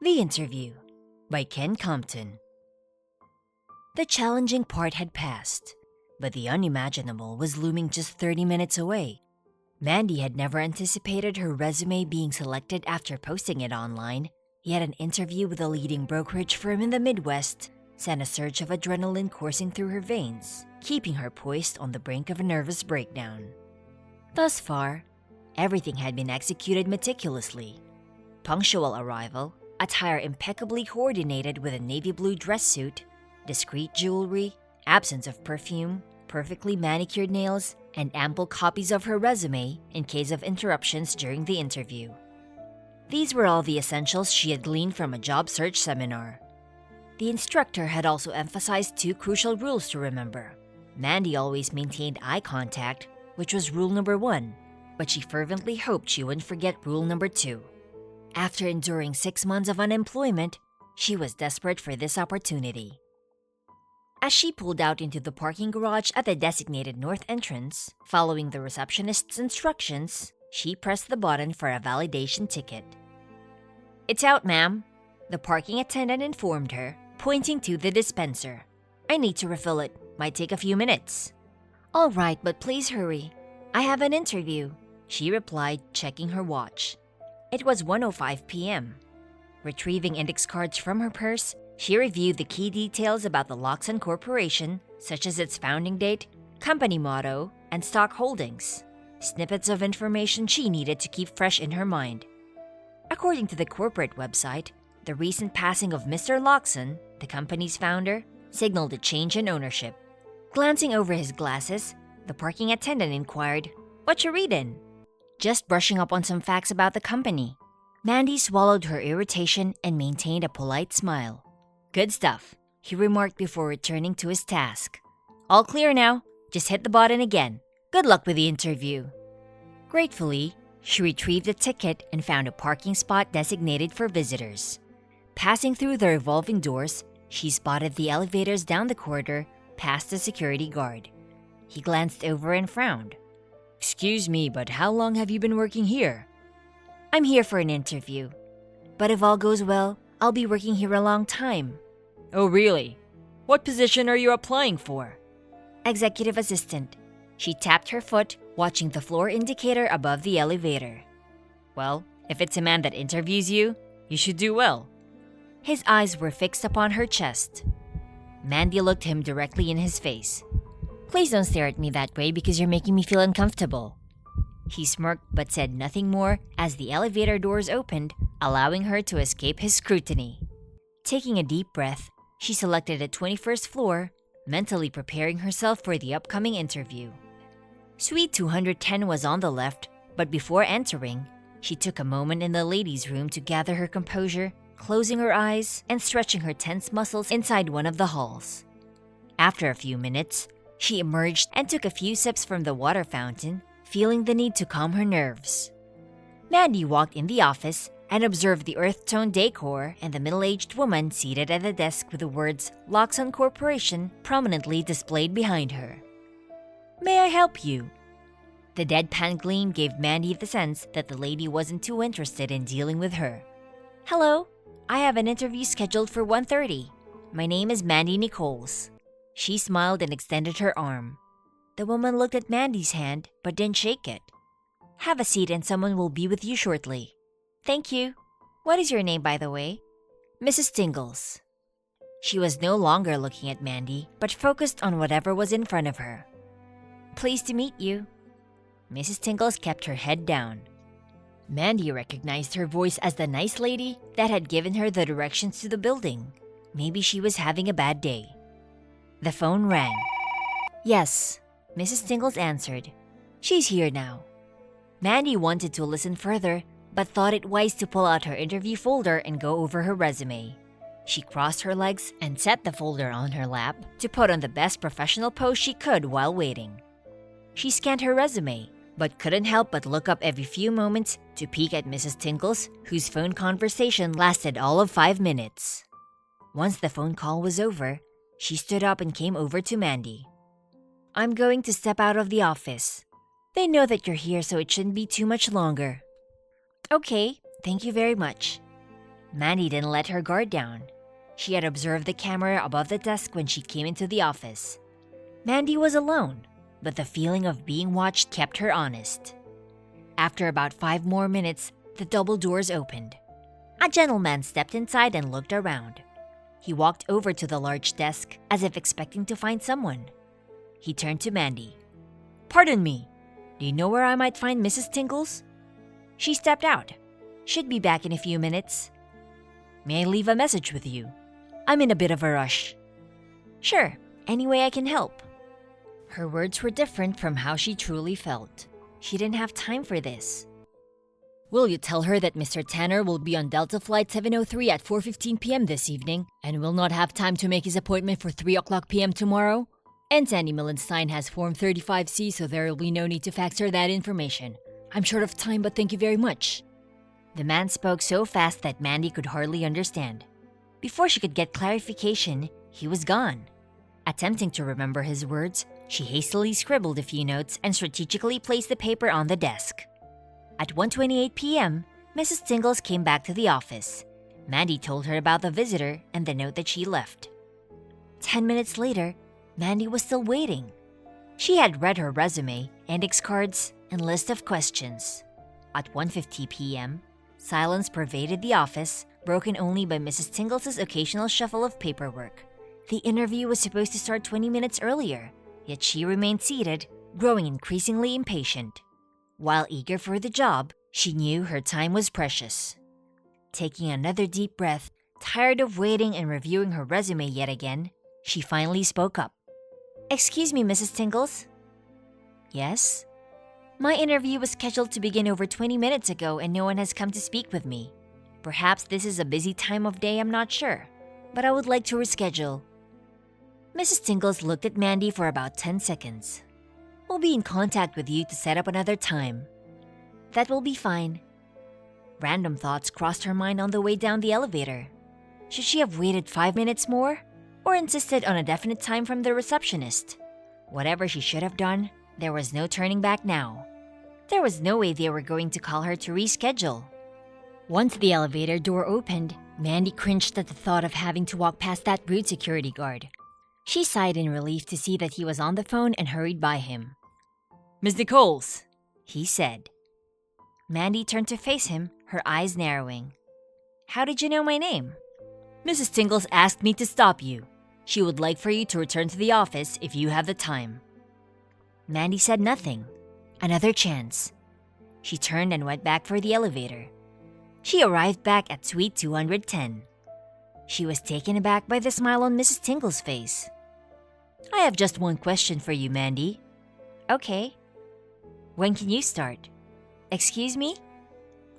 The Interview by Ken Compton. The challenging part had passed, but the unimaginable was looming just 30 minutes away. Mandy had never anticipated her resume being selected after posting it online, yet an interview with a leading brokerage firm in the Midwest sent a surge of adrenaline coursing through her veins, keeping her poised on the brink of a nervous breakdown. Thus far, everything had been executed meticulously. Punctual arrival, attire impeccably coordinated with a navy blue dress suit, discreet jewelry, absence of perfume, perfectly manicured nails, and ample copies of her resume in case of interruptions during the interview. These were all the essentials she had gleaned from a job search seminar. The instructor had also emphasized two crucial rules to remember. Mandy always maintained eye contact, which was rule number 1, but she fervently hoped she wouldn't forget rule number 2. After enduring 6 months of unemployment, she was desperate for this opportunity. As she pulled out into the parking garage at the designated north entrance, following the receptionist's instructions, she pressed the button for a validation ticket. "It's out, ma'am," the parking attendant informed her, pointing to the dispenser. "I need to refill it. Might take a few minutes." "All right, but please hurry. I have an interview," she replied, checking her watch. It was 1:05 p.m. Retrieving index cards from her purse, she reviewed the key details about the Loxon Corporation, such as its founding date, company motto, and stock holdings. Snippets of information she needed to keep fresh in her mind. According to the corporate website, the recent passing of Mr. Loxon, the company's founder, signaled a change in ownership. Glancing over his glasses, the parking attendant inquired, "What you readin'?" "Just brushing up on some facts about the company." Mandy swallowed her irritation and maintained a polite smile. "Good stuff," he remarked before returning to his task. "All clear now. Just hit the button again. Good luck with the interview." Gratefully, she retrieved the ticket and found a parking spot designated for visitors. Passing through the revolving doors, she spotted the elevators down the corridor past the security guard. He glanced over and frowned. "Excuse me, but how long have you been working here?" "I'm here for an interview. But if all goes well, I'll be working here a long time." "Oh, really? What position are you applying for?" "Executive assistant." She tapped her foot, watching the floor indicator above the elevator. "Well, if it's a man that interviews you, you should do well." His eyes were fixed upon her chest. Mandy looked him directly in his face. "Please don't stare at me that way because you're making me feel uncomfortable." He smirked but said nothing more as the elevator doors opened, allowing her to escape his scrutiny. Taking a deep breath, she selected the 21st floor, mentally preparing herself for the upcoming interview. Suite 210 was on the left, but before entering, she took a moment in the ladies' room to gather her composure, closing her eyes and stretching her tense muscles inside one of the halls. After a few minutes, she emerged and took a few sips from the water fountain, feeling the need to calm her nerves. Mandy walked in the office and observed the earth-toned decor and the middle-aged woman seated at the desk with the words Loxon Corporation prominently displayed behind her. "May I help you?" The deadpan gleam gave Mandy the sense that the lady wasn't too interested in dealing with her. "Hello, I have an interview scheduled for 1:30. My name is Mandy Nichols." She smiled and extended her arm. The woman looked at Mandy's hand but didn't shake it. "Have a seat and someone will be with you shortly." "Thank you. What is your name, by the way?" "Mrs. Tingles." She was no longer looking at Mandy but focused on whatever was in front of her. "Pleased to meet you." Mrs. Tingles kept her head down. Mandy recognized her voice as the nice lady that had given her the directions to the building. Maybe she was having a bad day. The phone rang. "Yes," Mrs. Tingles answered. "She's here now." Mandy wanted to listen further, but thought it wise to pull out her interview folder and go over her resume. She crossed her legs and set the folder on her lap to put on the best professional pose she could while waiting. She scanned her resume, but couldn't help but look up every few moments to peek at Mrs. Tingles, whose phone conversation lasted all of 5 minutes. Once the phone call was over, she stood up and came over to Mandy. "I'm going to step out of the office. They know that you're here, so it shouldn't be too much longer." "Okay, thank you very much." Mandy didn't let her guard down. She had observed the camera above the desk when she came into the office. Mandy was alone, but the feeling of being watched kept her honest. After about 5 more minutes, the double doors opened. A gentleman stepped inside and looked around. He walked over to the large desk as if expecting to find someone. He turned to Mandy. "Pardon me, do you know where I might find Mrs. Tingles?" She stepped out. "Should be back in a few minutes." "May I leave a message with you? I'm in a bit of a rush." "Sure, any way I can help." Her words were different from how she truly felt. She didn't have time for this. "Will you tell her that Mr. Tanner will be on Delta Flight 703 at 4:15 p.m. this evening and will not have time to make his appointment for 3 o'clock p.m. tomorrow? And Sandy Millenstein has Form 35C, so there will be no need to fax her that information. I'm short of time, but thank you very much." The man spoke so fast that Mandy could hardly understand. Before she could get clarification, he was gone. Attempting to remember his words, she hastily scribbled a few notes and strategically placed the paper on the desk. At 1:28 p.m., Mrs. Tingles came back to the office. Mandy told her about the visitor and the note that she left. 10 minutes later, Mandy was still waiting. She had read her resume, index cards, and list of questions. At 1:50 p.m., silence pervaded the office, broken only by Mrs. Tingles' occasional shuffle of paperwork. The interview was supposed to start 20 minutes earlier, yet she remained seated, growing increasingly impatient. While eager for the job, she knew her time was precious. Taking another deep breath, tired of waiting and reviewing her resume yet again, she finally spoke up. "Excuse me, Mrs. Tingles." "Yes?" "My interview was scheduled to begin over 20 minutes ago and no one has come to speak with me. Perhaps this is a busy time of day, I'm not sure, but I would like to reschedule." Mrs. Tingles looked at Mandy for about 10 seconds. "We'll be in contact with you to set up another time." "That will be fine." Random thoughts crossed her mind on the way down the elevator. Should she have waited 5 minutes more? Or insisted on a definite time from the receptionist? Whatever she should have done, there was no turning back now. There was no way they were going to call her to reschedule. Once the elevator door opened, Mandy cringed at the thought of having to walk past that rude security guard. She sighed in relief to see that he was on the phone and hurried by him. "Miss Nichols," he said. Mandy turned to face him, her eyes narrowing. "How did you know my name?" "Mrs. Tingles asked me to stop you. She would like for you to return to the office if you have the time." Mandy said nothing. Another chance. She turned and went back for the elevator. She arrived back at Suite 210. She was taken aback by the smile on Mrs. Tingles' face. "I have just one question for you, Mandy." "Okay." "When can you start?" "Excuse me?"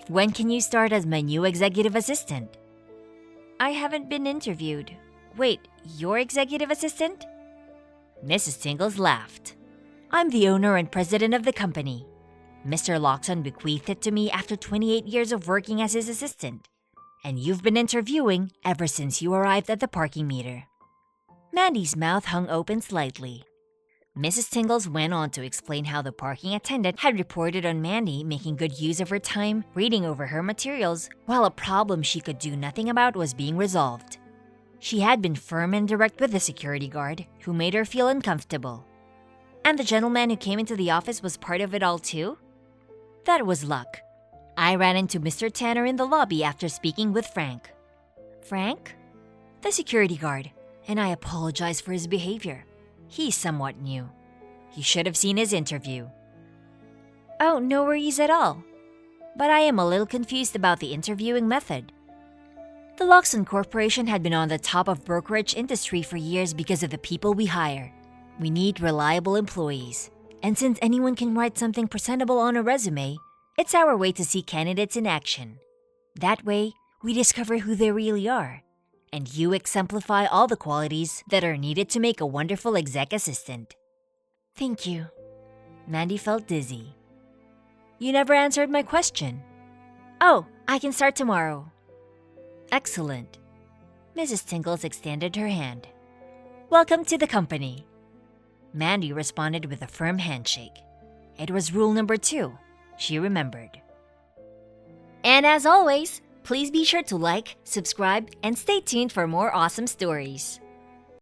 "When can you start as my new executive assistant?" "I haven't been interviewed. Wait, you're executive assistant?" Mrs. Tingles laughed. "I'm the owner and president of the company. Mr. Loxon bequeathed it to me after 28 years of working as his assistant. And you've been interviewing ever since you arrived at the parking meter." Mandy's mouth hung open slightly. Mrs. Tingles went on to explain how the parking attendant had reported on Mandy making good use of her time reading over her materials, while a problem she could do nothing about was being resolved. She had been firm and direct with the security guard, who made her feel uncomfortable. And the gentleman who came into the office was part of it all too? That was luck. I ran into Mr. Tanner in the lobby after speaking with Frank. Frank? The security guard, and I apologize for his behavior. He's somewhat new. You should have seen his interview. Oh, no worries at all. But I am a little confused about the interviewing method. The Loxon Corporation had been on the top of brokerage industry for years because of the people we hire. We need reliable employees. And since anyone can write something presentable on a resume, it's our way to see candidates in action. That way, we discover who they really are. And you exemplify all the qualities that are needed to make a wonderful exec assistant. Thank you. Mandy felt dizzy. You never answered my question. Oh, I can start tomorrow. Excellent. Mrs. Tingles extended her hand. Welcome to the company. Mandy responded with a firm handshake. It was rule number 2. She remembered. And as always, Please be sure to like, subscribe, and stay tuned for more awesome stories.